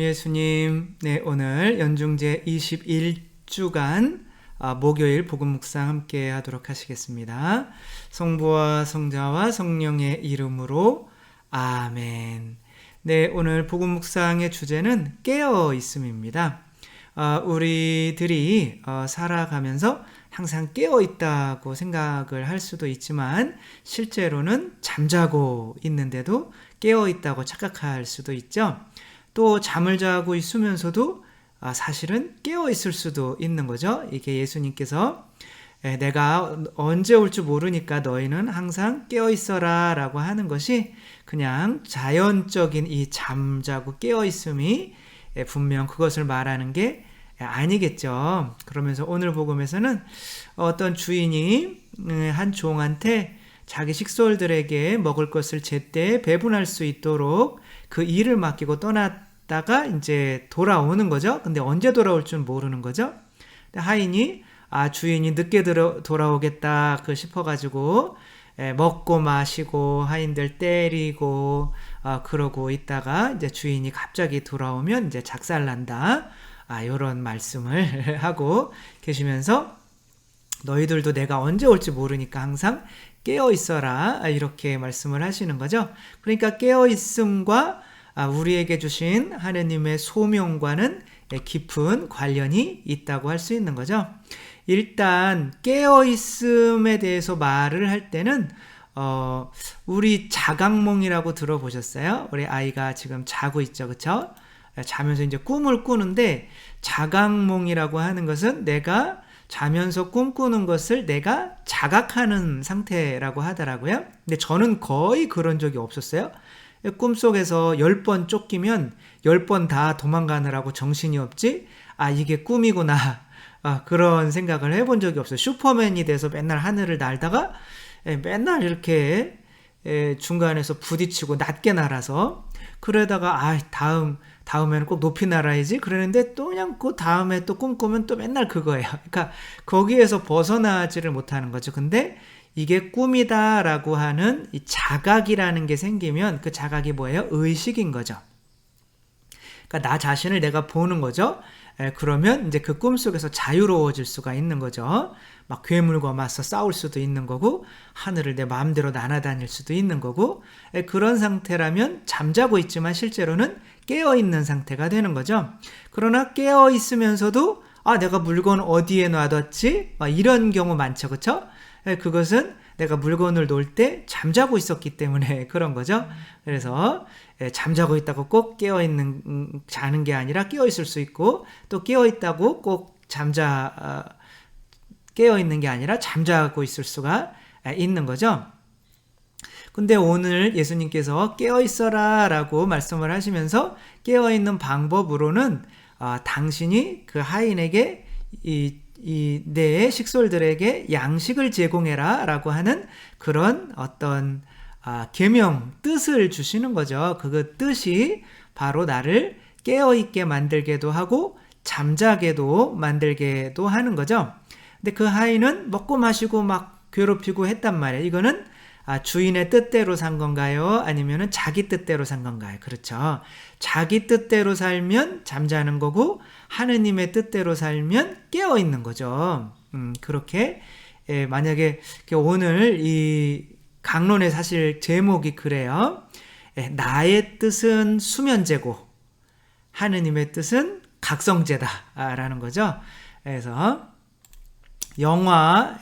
예수님. 네, 오늘 연중제 21주간 목요일 복음 묵상 함께 하도록 하시겠습니다. 성부와 성자와 성령의 이름으로 아멘. 네, 오늘 복음 묵상의 주제는 깨어 있음입니다. 우리들이 살아가면서 항상 깨어 있다고 생각을 할 수도 있지만 실제로는 잠자고 있는데도 깨어 있다고 착각할 수도 있죠. 또 잠을 자고 있으면서도 사실은 깨어 있을 수도 있는 거죠. 이게 예수님께서 내가 언제 올 줄 모르니까 너희는 항상 깨어 있어라 라고 하는 것이 그냥 자연적인 이 잠자고 깨어 있음이 분명 그것을 말하는 게 아니겠죠. 그러면서 오늘 복음에서는 어떤 주인이 한 종한테 자기 식솔들에게 먹을 것을 제때 배분할 수 있도록 그 일을 맡기고 떠났다가 이제 돌아오는 거죠. 근데 언제 돌아올 줄 모르는 거죠. 하인이 주인이 늦게 돌아오겠다 싶어가지고 먹고 마시고 하인들 때리고 그러고 있다가 이제 주인이 갑자기 돌아오면 이제 작살난다. 이런 말씀을 하고 계시면서 너희들도 내가 언제 올지 모르니까 항상 깨어 있어라 이렇게 말씀을 하시는 거죠. 그러니까 깨어 있음과 우리에게 주신 하느님의 소명과는 깊은 관련이 있다고 할 수 있는 거죠. 일단 깨어 있음에 대해서 말을 할 때는 우리 자각몽이라고 들어보셨어요? 우리 아이가 지금 자고 있죠, 그렇죠? 자면서 이제 꿈을 꾸는데 자각몽이라고 하는 것은 내가 자면서 꿈꾸는 것을 내가 자각하는 상태라고 하더라고요. 근데 저는 거의 그런 적이 없었어요. 꿈속에서 10번 쫓기면 10번 다 도망가느라고 정신이 없지? 이게 꿈이구나. 그런 생각을 해본 적이 없어요. 슈퍼맨이 돼서 맨날 하늘을 날다가 맨날 이렇게 중간에서 부딪히고 낮게 날아서 그러다가 다음에는 꼭 높이 날아야지 그러는데 또 그냥 그 다음에 또 꿈꾸면 또 맨날 그거예요. 그러니까 거기에서 벗어나지를 못하는 거죠. 근데 이게 꿈이다라고 하는 이 자각이라는 게 생기면 그 자각이 뭐예요? 의식인 거죠. 그러니까 나 자신을 내가 보는 거죠. 그러면 이제 그 꿈속에서 자유로워질 수가 있는 거죠. 막 괴물과 맞서 싸울 수도 있는 거고 하늘을 내 마음대로 날아다닐 수도 있는 거고 그런 상태라면 잠자고 있지만 실제로는 깨어있는 상태가 되는 거죠. 그러나 깨어있으면서도 내가 물건 어디에 놔뒀지? 이런 경우 많죠. 그렇죠? 그것은 내가 물건을 놓을 때 잠자고 있었기 때문에 그런 거죠. 그래서 잠자고 있다고 꼭 자는 게 아니라 깨어있을 수 있고 또 깨어있다고 꼭 깨어있는 게 아니라 잠자고 있을 수가 있는 거죠. 근데 오늘 예수님께서 깨어있어라 라고 말씀을 하시면서 깨어있는 방법으로는 당신이 그 하인에게 내 식솔들에게 양식을 제공해라 라고 하는 그런 어떤 계명, 뜻을 주시는 거죠. 그 뜻이 바로 나를 깨어있게 만들게도 하고 잠자게도 만들게도 하는 거죠. 근데 그 하인은 먹고 마시고 막 괴롭히고 했단 말이에요. 이거는 주인의 뜻대로 산 건가요? 아니면 자기 뜻대로 산 건가요? 그렇죠. 자기 뜻대로 살면 잠자는 거고 하느님의 뜻대로 살면 깨어 있는 거죠. 그렇게 만약에 오늘 이 강론의 사실 제목이 그래요. 나의 뜻은 수면제고 하느님의 뜻은 각성제다라는 거죠. 그래서 영화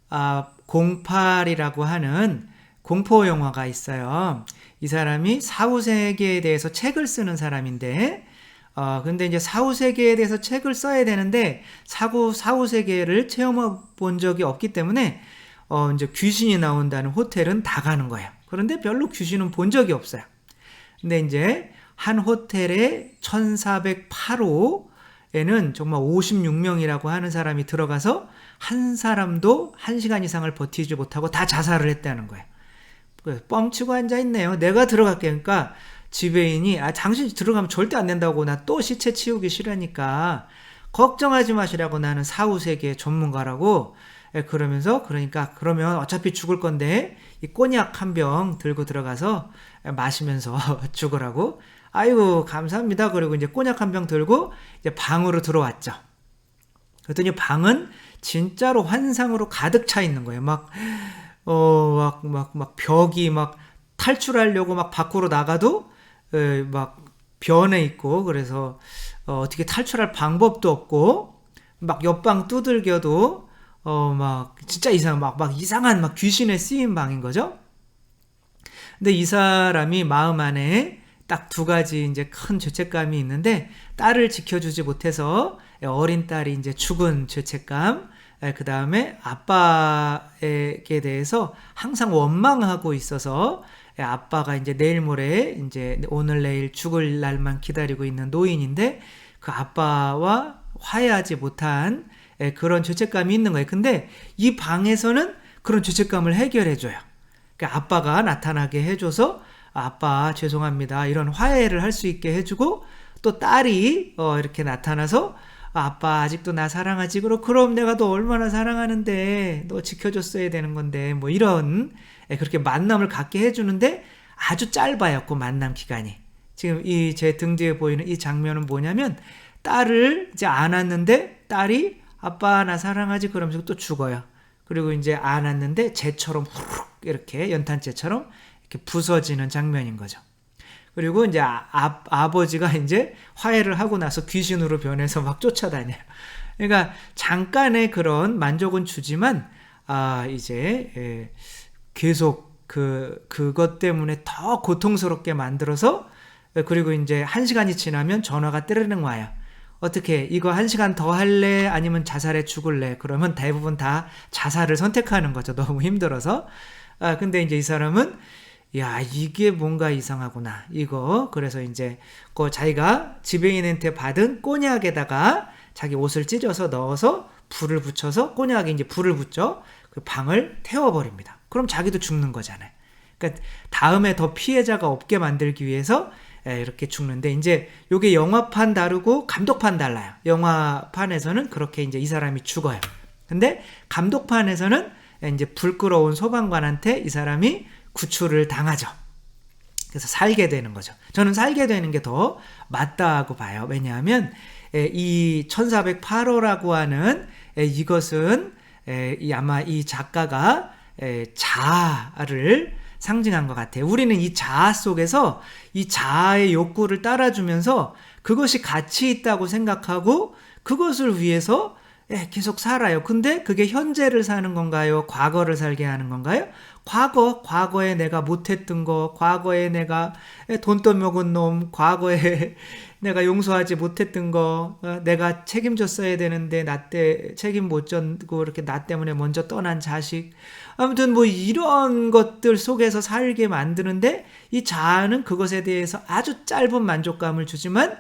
1408이라고 하는 공포 영화가 있어요. 이 사람이 사후세계에 대해서 책을 쓰는 사람인데 근데 이제 사후세계에 대해서 책을 써야 되는데 사후세계를 체험해 본 적이 없기 때문에 이제 귀신이 나온다는 호텔은 다 가는 거예요. 그런데 별로 귀신은 본 적이 없어요. 근데 이제 한 호텔에 1408호에는 정말 56명이라고 하는 사람이 들어가서 한 사람도 1시간 이상을 버티지 못하고 다 자살을 했다는 거예요. 뻥치고 앉아있네요. 내가 들어갈게. 그러니까 지배인이 당신 들어가면 절대 안 된다고 나 또 시체 치우기 싫으니까 걱정하지 마시라고 나는 사후세계 전문가라고 그러면서 그러면 어차피 죽을 건데 이 꼬냑 한 병 들고 들어가서 마시면서 죽으라고 아이고 감사합니다. 그리고 이제 꼬냑 한 병 들고 이제 방으로 들어왔죠. 그랬더니 방은 진짜로 환상으로 가득 차 있는 거예요. 막 벽이 막 탈출하려고 막 밖으로 나가도 막 변해 있고, 그래서 어떻게 탈출할 방법도 없고, 막 옆방 두들겨도 막 진짜 이상한 막 귀신에 쓰인 방인 거죠. 근데 이 사람이 마음 안에 딱 두 가지 이제 큰 죄책감이 있는데, 딸을 지켜주지 못해서 어린 딸이 이제 죽은 죄책감, 그 다음에 아빠에게 대해서 항상 원망하고 있어서 아빠가 이제 내일 모레 이제 오늘 내일 죽을 날만 기다리고 있는 노인인데 그 아빠와 화해하지 못한 그런 죄책감이 있는 거예요. 근데 이 방에서는 그런 죄책감을 해결해줘요. 그러니까 아빠가 나타나게 해줘서 아빠 죄송합니다 이런 화해를 할 수 있게 해주고, 또 딸이 이렇게 나타나서 아빠 아직도 나 사랑하지? 그럼 내가 너 얼마나 사랑하는데 너 지켜줬어야 되는 건데 뭐 이런 그렇게 만남을 갖게 해주는데 아주 짧아요. 그 만남 기간이. 지금 이 제 등 뒤에 보이는 이 장면은 뭐냐면 딸을 이제 안았는데 딸이 아빠 나 사랑하지? 그러면서 또 죽어요. 그리고 이제 안았는데 재처럼 후룩 이렇게 연탄재처럼 이렇게 부서지는 장면인 거죠. 그리고 이제 아버지가 이제 화해를 하고 나서 귀신으로 변해서 막 쫓아다녀요. 그러니까 잠깐의 그런 만족은 주지만 이제 계속 그것 때문에 더 고통스럽게 만들어서, 그리고 이제 1시간이 지나면 전화가 떼르릉 와요. 어떻게 이거 1시간 더 할래? 아니면 자살해 죽을래? 그러면 대부분 다 자살을 선택하는 거죠. 너무 힘들어서. 근데 이제 이 사람은 야, 이게 뭔가 이상하구나. 이거. 그래서 이제 자기가 지배인한테 받은 꼬냑에다가 자기 옷을 찢어서 넣어서 불을 붙여서, 꼬냑에 이제 불을 붙죠. 그 방을 태워버립니다. 그럼 자기도 죽는 거잖아요. 그러니까 다음에 더 피해자가 없게 만들기 위해서 이렇게 죽는데, 이제 요게 영화판 다르고 감독판 달라요. 영화판에서는 그렇게 이제 이 사람이 죽어요. 근데 감독판에서는 이제 불 끌어온 소방관한테 이 사람이 구출을 당하죠. 그래서 살게 되는 거죠. 저는 살게 되는 게 더 맞다고 봐요. 왜냐하면 이 1408호라고 하는 이것은 아마 이 작가가 자아를 상징한 것 같아요. 우리는 이 자아 속에서 이 자아의 욕구를 따라주면서 그것이 가치 있다고 생각하고 그것을 위해서 계속 살아요. 근데 그게 현재를 사는 건가요? 과거를 살게 하는 건가요? 과거에 내가 못했던 거, 과거에 내가 돈 떠먹은 놈, 과거에 내가 용서하지 못했던 거, 내가 책임졌어야 되는데 나 때 책임 못 졌고 이렇게 나 때문에 먼저 떠난 자식, 아무튼 뭐 이런 것들 속에서 살게 만드는데, 이 자아는 그것에 대해서 아주 짧은 만족감을 주지만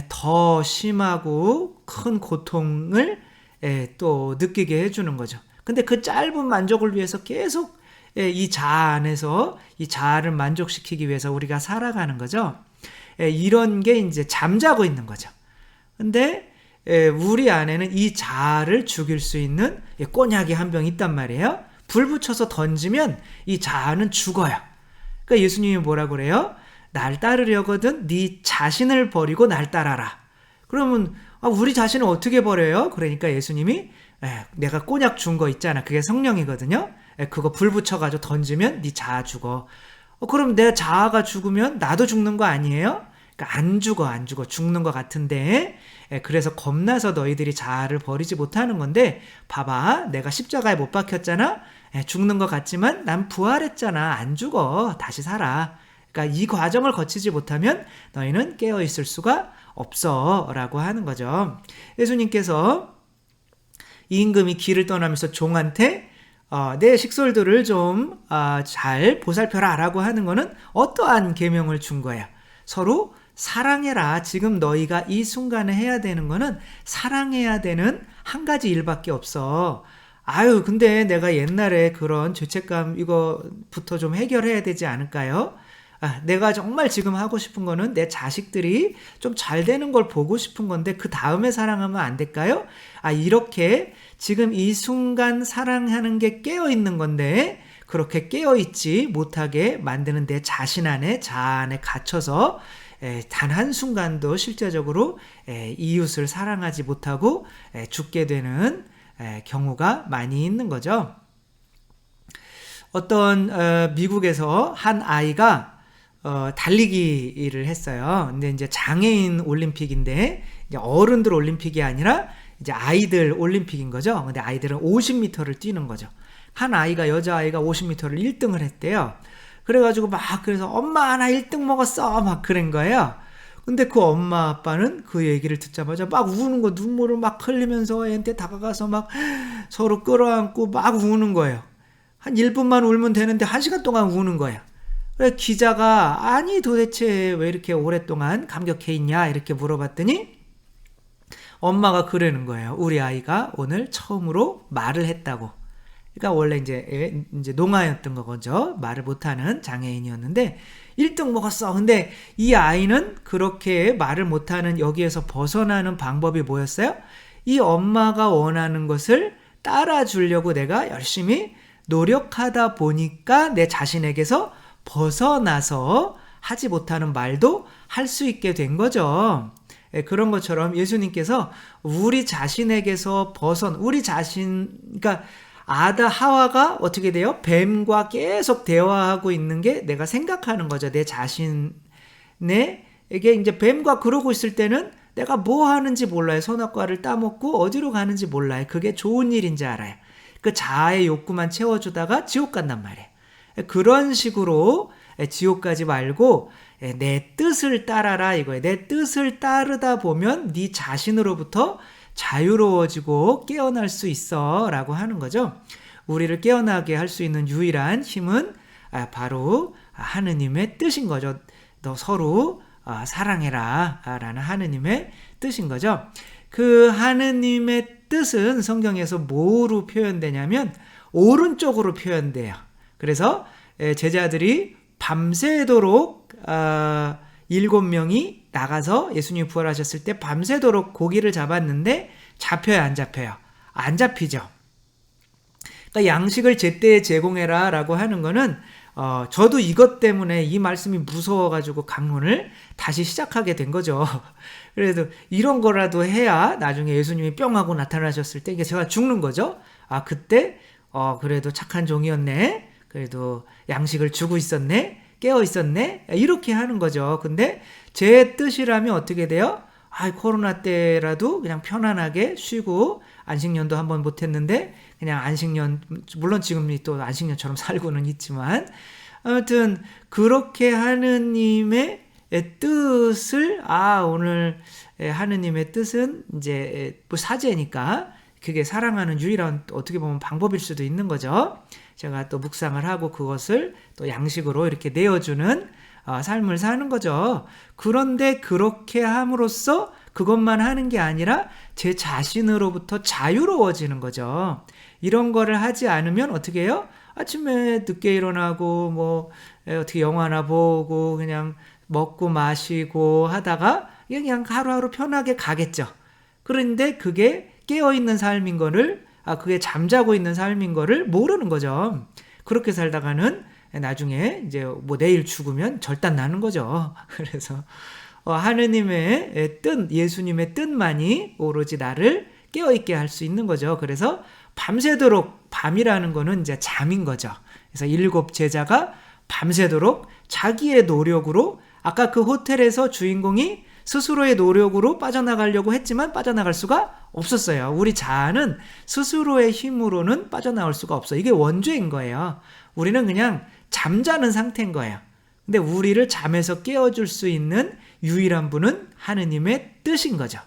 더 심하고 큰 고통을 또 느끼게 해주는 거죠. 근데 그 짧은 만족을 위해서 계속 이 자아 안에서 이 자아를 만족시키기 위해서 우리가 살아가는 거죠. 이런 게 이제 잠자고 있는 거죠. 근데 우리 안에는 이 자아를 죽일 수 있는 꼬냑이 한 병 있단 말이에요. 불 붙여서 던지면 이 자아는 죽어요. 그러니까 예수님이 뭐라고 그래요? 날 따르려거든 네 자신을 버리고 날 따라라. 그러면 우리 자신을 어떻게 버려요? 그러니까 예수님이 내가 꼬냑 준 거 있잖아. 그게 성령이거든요. 그거 불 붙여가지고 던지면 네 자아 죽어. 그럼 내 자아가 죽으면 나도 죽는 거 아니에요? 그러니까 안 죽어. 죽는 것 같은데, 그래서 겁나서 너희들이 자아를 버리지 못하는 건데, 봐봐, 내가 십자가에 못 박혔잖아? 죽는 것 같지만 난 부활했잖아. 안 죽어. 다시 살아. 그러니까 이 과정을 거치지 못하면 너희는 깨어있을 수가 없어 라고 하는 거죠. 예수님께서 이 임금이 길을 떠나면서 종한테 내 식솔들을 좀 잘 보살펴라 라고 하는 거는 어떠한 계명을 준 거예요? 서로 사랑해라. 지금 너희가 이 순간에 해야 되는 거는 사랑해야 되는 한 가지 일밖에 없어. 근데 내가 옛날에 그런 죄책감 이거부터 좀 해결해야 되지 않을까요? 내가 정말 지금 하고 싶은 거는 내 자식들이 좀 잘 되는 걸 보고 싶은 건데 그 다음에 사랑하면 안 될까요? 이렇게 지금 이 순간 사랑하는 게 깨어있는 건데 그렇게 깨어있지 못하게 만드는 내 자신 안에, 자아 안에 갇혀서 단 한순간도 실제적으로 이웃을 사랑하지 못하고 죽게 되는 경우가 많이 있는 거죠. 어떤 미국에서 한 아이가 달리기를 했어요. 근데 이제 장애인 올림픽인데 이제 어른들 올림픽이 아니라 이제 아이들 올림픽인 거죠. 근데 아이들은 50m를 뛰는 거죠. 한 아이가 여자아이가 50m를 1등을 했대요. 그래가지고 그래서 엄마 나 1등 먹었어 막 그런 거예요. 근데 그 엄마 아빠는 그 얘기를 듣자마자 막 우는 거, 눈물을 막 흘리면서 애한테 다가가서 막 서로 끌어안고 막 우는 거예요. 한 1분만 울면 되는데 1시간 동안 우는 거예요. 그래서 기자가 아니 도대체 왜 이렇게 오랫동안 감격해 있냐 이렇게 물어봤더니 엄마가 그러는 거예요. 우리 아이가 오늘 처음으로 말을 했다고. 그러니까 원래 이제 농아였던 거죠. 말을 못하는 장애인이었는데 1등 먹었어. 근데 이 아이는 그렇게 말을 못하는 여기에서 벗어나는 방법이 뭐였어요? 이 엄마가 원하는 것을 따라주려고 내가 열심히 노력하다 보니까 내 자신에게서 벗어나서 하지 못하는 말도 할 수 있게 된 거죠. 그런 것처럼 예수님께서 우리 자신에게서 그러니까 아다 하와가 어떻게 돼요? 뱀과 계속 대화하고 있는 게 내가 생각하는 거죠. 내 자신에게 이제 뱀과 그러고 있을 때는 내가 뭐 하는지 몰라요. 선악과를 따먹고 어디로 가는지 몰라요. 그게 좋은 일인지 알아요. 그 자아의 욕구만 채워주다가 지옥 간단 말이에요. 그런 식으로 지옥 가지 말고 내 뜻을 따라라 이거예요. 내 뜻을 따르다 보면 네 자신으로부터 자유로워지고 깨어날 수 있어 라고 하는 거죠. 우리를 깨어나게 할 수 있는 유일한 힘은 바로 하느님의 뜻인 거죠. 너 서로 사랑해라 라는 하느님의 뜻인 거죠. 그 하느님의 뜻은 성경에서 뭐로 표현되냐면 오른쪽으로 표현돼요. 그래서 제자들이 밤새도록 7명이 나가서 예수님이 부활하셨을 때 밤새도록 고기를 잡았는데 잡혀요, 안 잡혀요? 안 잡히죠. 그러니까 양식을 제때에 제공해라 라고 하는 거는 저도 이것 때문에 이 말씀이 무서워가지고 강론을 다시 시작하게 된 거죠. 그래도 이런 거라도 해야 나중에 예수님이 뿅 하고 나타나셨을 때 이게 제가 죽는 거죠. 그때 그래도 착한 종이었네. 그래도 양식을 주고 있었네. 깨어 있었네. 이렇게 하는 거죠. 근데 제 뜻이라면 어떻게 돼요? 코로나 때라도 그냥 편안하게 쉬고 안식년도 한번 못했는데 그냥 안식년, 물론 지금 또 안식년처럼 살고는 있지만 아무튼 그렇게 하느님의 뜻을 오늘 하느님의 뜻은 이제 사제니까 그게 사랑하는 유일한 어떻게 보면 방법일 수도 있는 거죠. 제가 또 묵상을 하고 그것을 또 양식으로 이렇게 내어주는 삶을 사는 거죠. 그런데 그렇게 함으로써 그것만 하는 게 아니라 제 자신으로부터 자유로워지는 거죠. 이런 거를 하지 않으면 어떻게 해요? 아침에 늦게 일어나고 어떻게 영화나 보고 그냥 먹고 마시고 하다가 그냥 하루하루 편하게 가겠죠. 그런데 그게 깨어있는 삶인 거를 그게 잠자고 있는 삶인 거를 모르는 거죠. 그렇게 살다가는 나중에 이제 내일 죽으면 절단 나는 거죠. 그래서 하느님의 뜻, 예수님의 뜻만이 오로지 나를 깨어있게 할 수 있는 거죠. 그래서 밤새도록, 밤이라는 거는 이제 잠인 거죠. 그래서 7 제자가 밤새도록 자기의 노력으로 아까 그 호텔에서 주인공이 스스로의 노력으로 빠져나가려고 했지만 빠져나갈 수가 없었어요. 우리 자아는 스스로의 힘으로는 빠져나올 수가 없어요. 이게 원죄인 거예요. 우리는 그냥 잠자는 상태인 거예요. 근데 우리를 잠에서 깨워줄 수 있는 유일한 분은 하느님의 뜻인 거죠.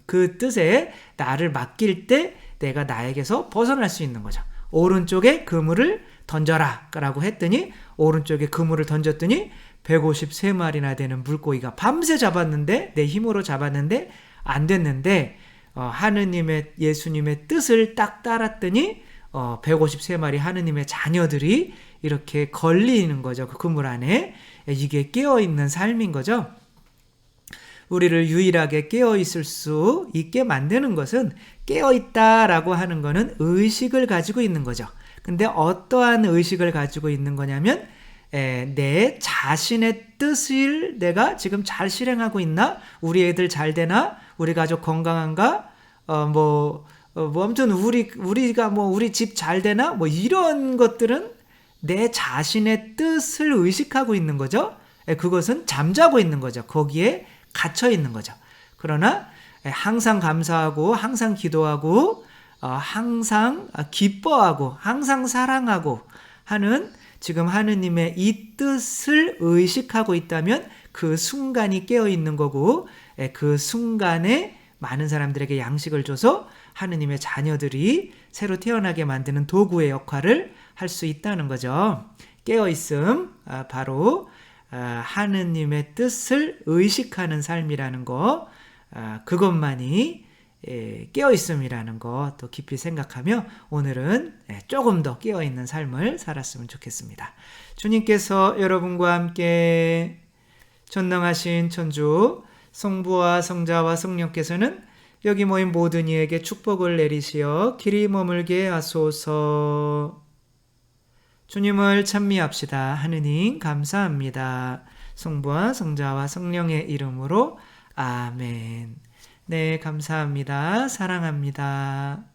그 뜻에 나를 맡길 때 내가 나에게서 벗어날 수 있는 거죠. 오른쪽에 그물을 던져라 라고 했더니 오른쪽에 그물을 던졌더니 153마리나 되는 물고기가 밤새 잡았는데 내 힘으로 잡았는데 안 됐는데 하느님의 예수님의 뜻을 딱 따랐더니 153마리 하느님의 자녀들이 이렇게 걸리는 거죠. 그 그물 안에. 이게 깨어있는 삶인 거죠. 우리를 유일하게 깨어있을 수 있게 만드는 것은 깨어있다라고 하는 것은 의식을 가지고 있는 거죠. 근데 어떠한 의식을 가지고 있는 거냐면 내 자신의 뜻을 내가 지금 잘 실행하고 있나? 우리 애들 잘 되나? 우리 가족 건강한가? 아무튼 우리가 우리 집 잘 되나? 이런 것들은 내 자신의 뜻을 의식하고 있는 거죠. 그것은 잠자고 있는 거죠. 거기에 갇혀 있는 거죠. 그러나 항상 감사하고 항상 기도하고 항상 기뻐하고 항상 사랑하고 하는 지금 하느님의 이 뜻을 의식하고 있다면 그 순간이 깨어 있는 거고, 그 순간에 많은 사람들에게 양식을 줘서 하느님의 자녀들이 새로 태어나게 만드는 도구의 역할을 할 수 있다는 거죠. 깨어있음, 바로 하느님의 뜻을 의식하는 삶이라는 거, 그것만이 깨어있음이라는 거 또 깊이 생각하며 오늘은 조금 더 깨어있는 삶을 살았으면 좋겠습니다. 주님께서 여러분과 함께 전능하신 천주 성부와 성자와 성령께서는 여기 모인 모든 이에게 축복을 내리시어 길이 머물게 하소서. 주님을 찬미합시다. 하느님 감사합니다. 성부와 성자와 성령의 이름으로 아멘. 네, 감사합니다. 사랑합니다.